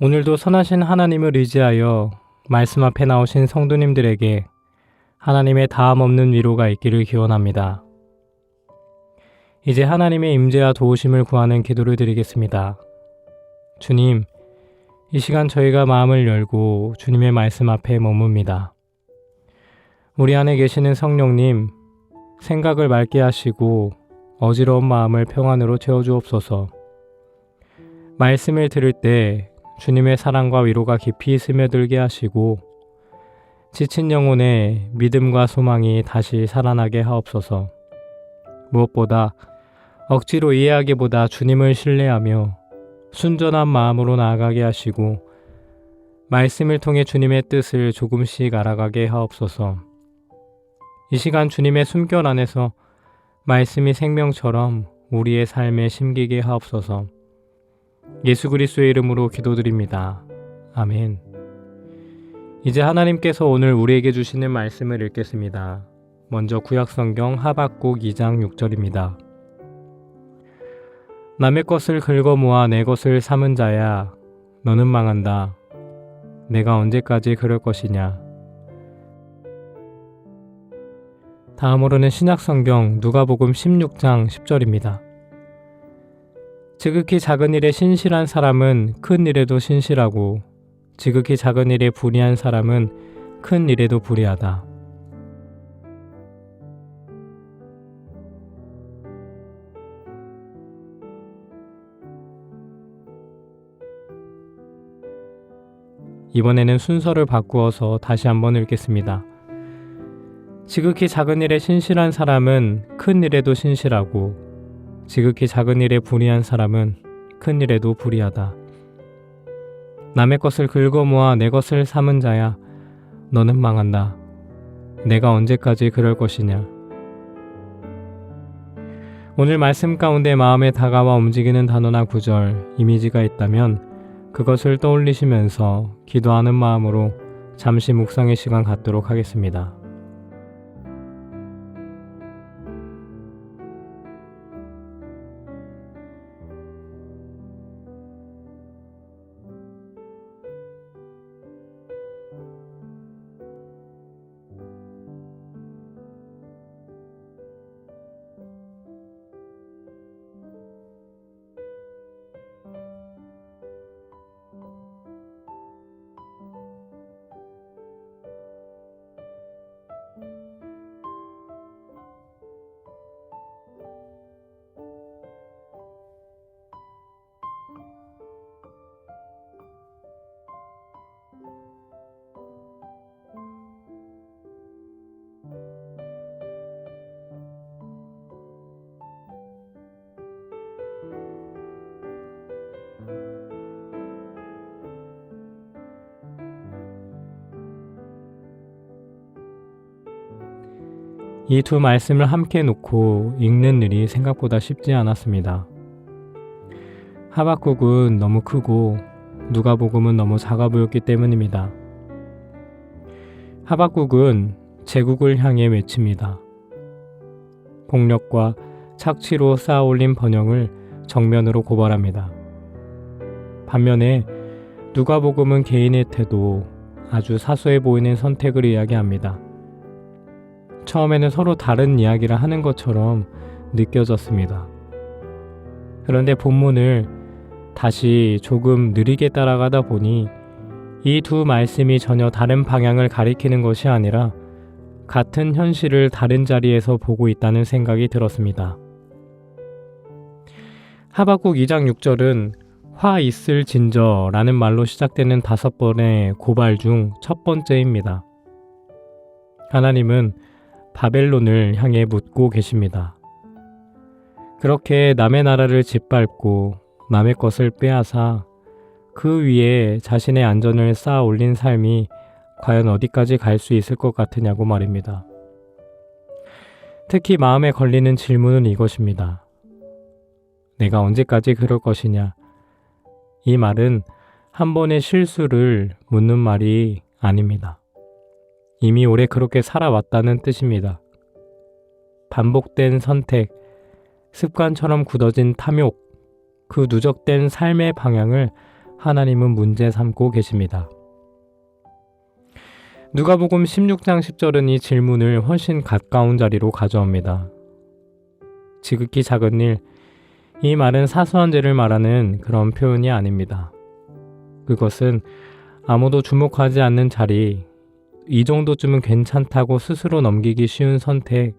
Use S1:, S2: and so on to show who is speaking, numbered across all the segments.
S1: 오늘도 선하신 하나님을 의지하여 말씀 앞에 나오신 성도님들에게 하나님의 다함 없는 위로가 있기를 기원합니다. 이제 하나님의 임재와 도우심을 구하는 기도를 드리겠습니다. 주님, 이 시간 저희가 마음을 열고 주님의 말씀 앞에 머뭅니다. 우리 안에 계시는 성령님, 생각을 맑게 하시고 어지러운 마음을 평안으로 채워주옵소서. 말씀을 들을 때 주님의 사랑과 위로가 깊이 스며들게 하시고 지친 영혼에 믿음과 소망이 다시 살아나게 하옵소서. 무엇보다 억지로 이해하기보다 주님을 신뢰하며 순전한 마음으로 나아가게 하시고 말씀을 통해 주님의 뜻을 조금씩 알아가게 하옵소서. 이 시간 주님의 숨결 안에서 말씀이 생명처럼 우리의 삶에 심기게 하옵소서. 예수 그리스도의 이름으로 기도드립니다. 아멘. 이제 하나님께서 오늘 우리에게 주시는 말씀을 읽겠습니다. 먼저 구약성경 하박국 2장 6절입니다. 남의 것을 긁어 모아 내 것을 삼은 자야, 너는 망한다. 내가 언제까지 그럴 것이냐. 다음으로는 신약성경 누가복음 16장 10절입니다. 지극히 작은 일에 신실한 사람은 큰 일에도 신실하고 지극히 작은 일에 불의한 사람은 큰 일에도 불의하다. 이번에는 순서를 바꾸어서 다시 한번 읽겠습니다. 지극히 작은 일에 신실한 사람은 큰 일에도 신실하고 지극히 작은 일에 불의한 사람은 큰 일에도 불의하다. 남의 것을 긁어 모아 내 것을 삼은 자야, 너는 망한다. 내가 언제까지 그럴 것이냐. 오늘 말씀 가운데 마음에 다가와 움직이는 단어나 구절, 이미지가 있다면 그것을 떠올리시면서 기도하는 마음으로 잠시 묵상의 시간 갖도록 하겠습니다. 이 두 말씀을 함께 놓고 읽는 일이 생각보다 쉽지 않았습니다. 하박국은 너무 크고 누가복음은 너무 작아 보였기 때문입니다. 하박국은 제국을 향해 외칩니다. 폭력과 착취로 쌓아올린 번영을 정면으로 고발합니다. 반면에 누가복음은 개인의 태도, 아주 사소해 보이는 선택을 이야기합니다. 처음에는 서로 다른 이야기를 하는 것처럼 느껴졌습니다. 그런데 본문을 다시 조금 느리게 따라가다 보니 이 두 말씀이 전혀 다른 방향을 가리키는 것이 아니라 같은 현실을 다른 자리에서 보고 있다는 생각이 들었습니다. 하박국 2장 6절은 화 있을 진저라는 말로 시작되는 5번의 고발 중 첫 번째입니다. 하나님은 바벨론을 향해 묻고 계십니다. 그렇게 남의 나라를 짓밟고 남의 것을 빼앗아 그 위에 자신의 안전을 쌓아 올린 삶이 과연 어디까지 갈 수 있을 것 같으냐고 말입니다. 특히 마음에 걸리는 질문은 이것입니다. 내가 언제까지 그럴 것이냐? 이 말은 한 번의 실수를 묻는 말이 아닙니다. 이미 오래 그렇게 살아왔다는 뜻입니다. 반복된 선택, 습관처럼 굳어진 탐욕, 그 누적된 삶의 방향을 하나님은 문제 삼고 계십니다. 누가복음 16장 10절은 이 질문을 훨씬 가까운 자리로 가져옵니다. 지극히 작은 일, 이 말은 사소한 죄를 말하는 그런 표현이 아닙니다. 그것은 아무도 주목하지 않는 자리, 이 정도쯤은 괜찮다고 스스로 넘기기 쉬운 선택,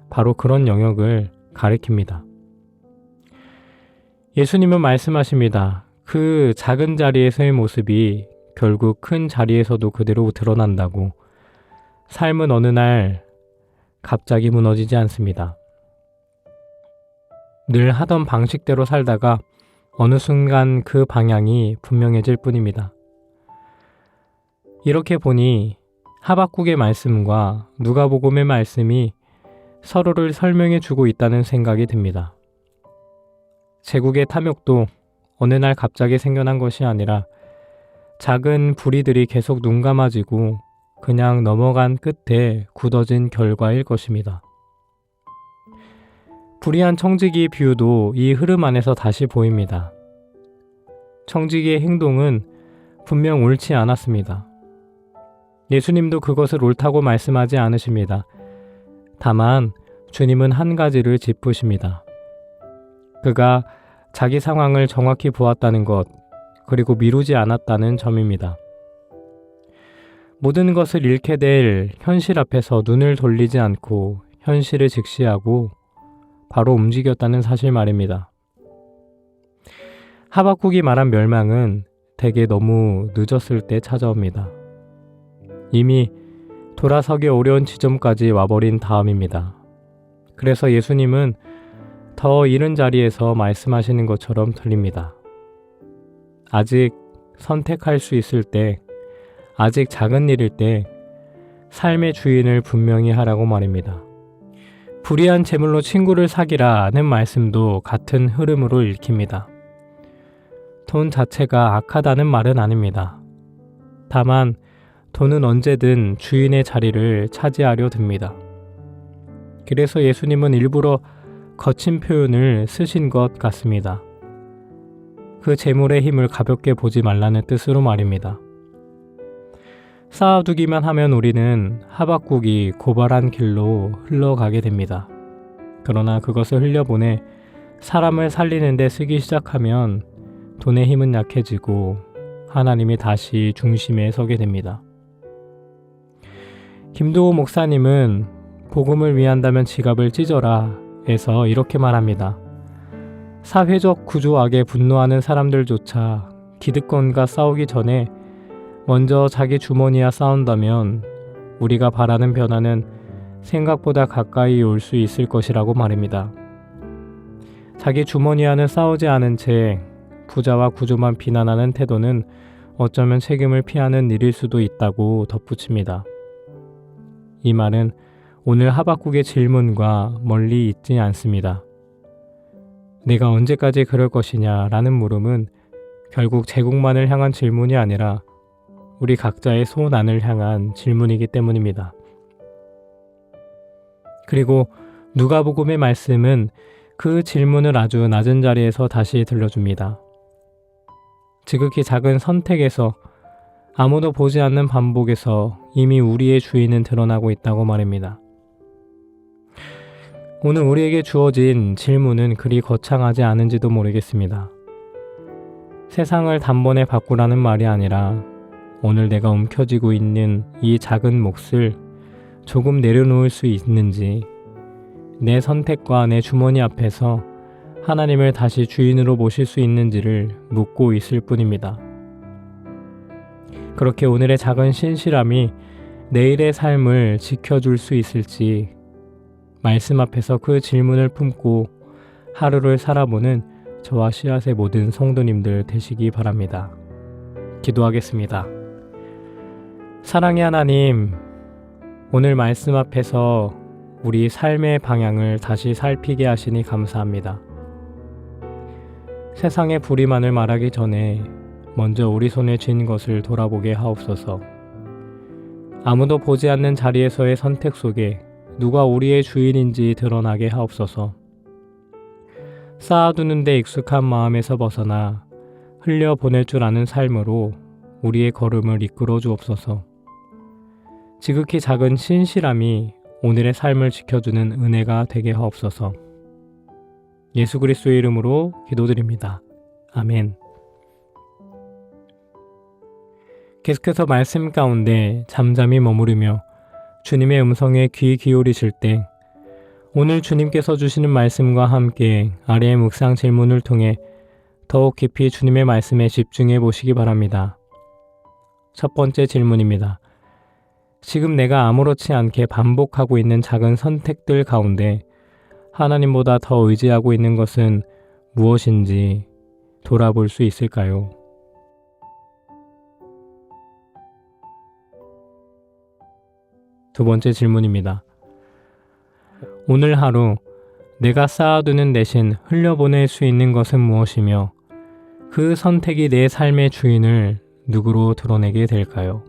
S1: 바로 그런 영역을 가리킵니다. 예수님은 말씀하십니다. 그 작은 자리에서의 모습이 결국 큰 자리에서도 그대로 드러난다고. 삶은 어느 날 갑자기 무너지지 않습니다. 늘 하던 방식대로 살다가 어느 순간 그 방향이 분명해질 뿐입니다. 이렇게 보니 하박국의 말씀과 누가복음의 말씀이 서로를 설명해 주고 있다는 생각이 듭니다. 제국의 탐욕도 어느 날 갑자기 생겨난 것이 아니라 작은 불의들이 계속 눈 감아지고 그냥 넘어간 끝에 굳어진 결과일 것입니다. 불의한 청지기의 비유도 이 흐름 안에서 다시 보입니다. 청지기의 행동은 분명 옳지 않았습니다. 예수님도 그것을 옳다고 말씀하지 않으십니다. 다만 주님은 한 가지를 짚으십니다. 그가 자기 상황을 정확히 보았다는 것, 그리고 미루지 않았다는 점입니다. 모든 것을 잃게 될 현실 앞에서 눈을 돌리지 않고 현실을 직시하고 바로 움직였다는 사실 말입니다. 하박국이 말한 멸망은 대개 너무 늦었을 때 찾아옵니다. 이미 돌아서기 어려운 지점까지 와버린 다음입니다. 그래서 예수님은 더 이른 자리에서 말씀하시는 것처럼 들립니다. 아직 선택할 수 있을 때, 아직 작은 일일 때 삶의 주인을 분명히 하라고 말입니다. 불의한 재물로 친구를 사기라는 말씀도 같은 흐름으로 읽힙니다. 돈 자체가 악하다는 말은 아닙니다. 다만 돈은 언제든 주인의 자리를 차지하려 듭니다. 그래서 예수님은 일부러 거친 표현을 쓰신 것 같습니다. 그 재물의 힘을 가볍게 보지 말라는 뜻으로 말입니다. 쌓아두기만 하면 우리는 하박국이 고발한 길로 흘러가게 됩니다. 그러나 그것을 흘려보내 사람을 살리는 데 쓰기 시작하면 돈의 힘은 약해지고 하나님이 다시 중심에 서게 됩니다. 김도호 목사님은 복음을 위한다면 지갑을 찢어라 에서 이렇게 말합니다. 사회적 구조악에 분노하는 사람들조차 기득권과 싸우기 전에 먼저 자기 주머니와 싸운다면 우리가 바라는 변화는 생각보다 가까이 올 수 있을 것이라고 말입니다. 자기 주머니와는 싸우지 않은 채 부자와 구조만 비난하는 태도는 어쩌면 책임을 피하는 일일 수도 있다고 덧붙입니다. 이 말은 오늘 하박국의 질문과 멀리 있지 않습니다. 내가 언제까지 그럴 것이냐 라는 물음은 결국 제국만을 향한 질문이 아니라 우리 각자의 소원안을 향한 질문이기 때문입니다. 그리고 누가복음의 말씀은 그 질문을 아주 낮은 자리에서 다시 들려줍니다. 지극히 작은 선택에서, 아무도 보지 않는 반복에서 이미 우리의 주인은 드러나고 있다고 말입니다. 오늘 우리에게 주어진 질문은 그리 거창하지 않은지도 모르겠습니다. 세상을 단번에 바꾸라는 말이 아니라 오늘 내가 움켜쥐고 있는 이 작은 몫을 조금 내려놓을 수 있는지, 내 선택과 내 주머니 앞에서 하나님을 다시 주인으로 모실 수 있는지를 묻고 있을 뿐입니다. 그렇게 오늘의 작은 신실함이 내일의 삶을 지켜줄 수 있을지 말씀 앞에서 그 질문을 품고 하루를 살아보는 저와 씨앗의 모든 성도님들 되시기 바랍니다. 기도하겠습니다. 사랑의 하나님, 오늘 말씀 앞에서 우리 삶의 방향을 다시 살피게 하시니 감사합니다. 세상의 불의만을 말하기 전에 먼저 우리 손에 쥔 것을 돌아보게 하옵소서. 아무도 보지 않는 자리에서의 선택 속에 누가 우리의 주인인지 드러나게 하옵소서. 쌓아두는 데 익숙한 마음에서 벗어나 흘려보낼 줄 아는 삶으로 우리의 걸음을 이끌어 주옵소서. 지극히 작은 신실함이 오늘의 삶을 지켜주는 은혜가 되게 하옵소서. 예수 그리스도의 이름으로 기도드립니다. 아멘. 계속해서 말씀 가운데 잠잠히 머무르며 주님의 음성에 귀 기울이실 때 오늘 주님께서 주시는 말씀과 함께 아래의 묵상 질문을 통해 더욱 깊이 주님의 말씀에 집중해 보시기 바랍니다. 첫 번째 질문입니다. 지금 내가 아무렇지 않게 반복하고 있는 작은 선택들 가운데 하나님보다 더 의지하고 있는 것은 무엇인지 돌아볼 수 있을까요? 두 번째 질문입니다. 오늘 하루 내가 쌓아두는 대신 흘려보낼 수 있는 것은 무엇이며 그 선택이 내 삶의 주인을 누구로 드러내게 될까요?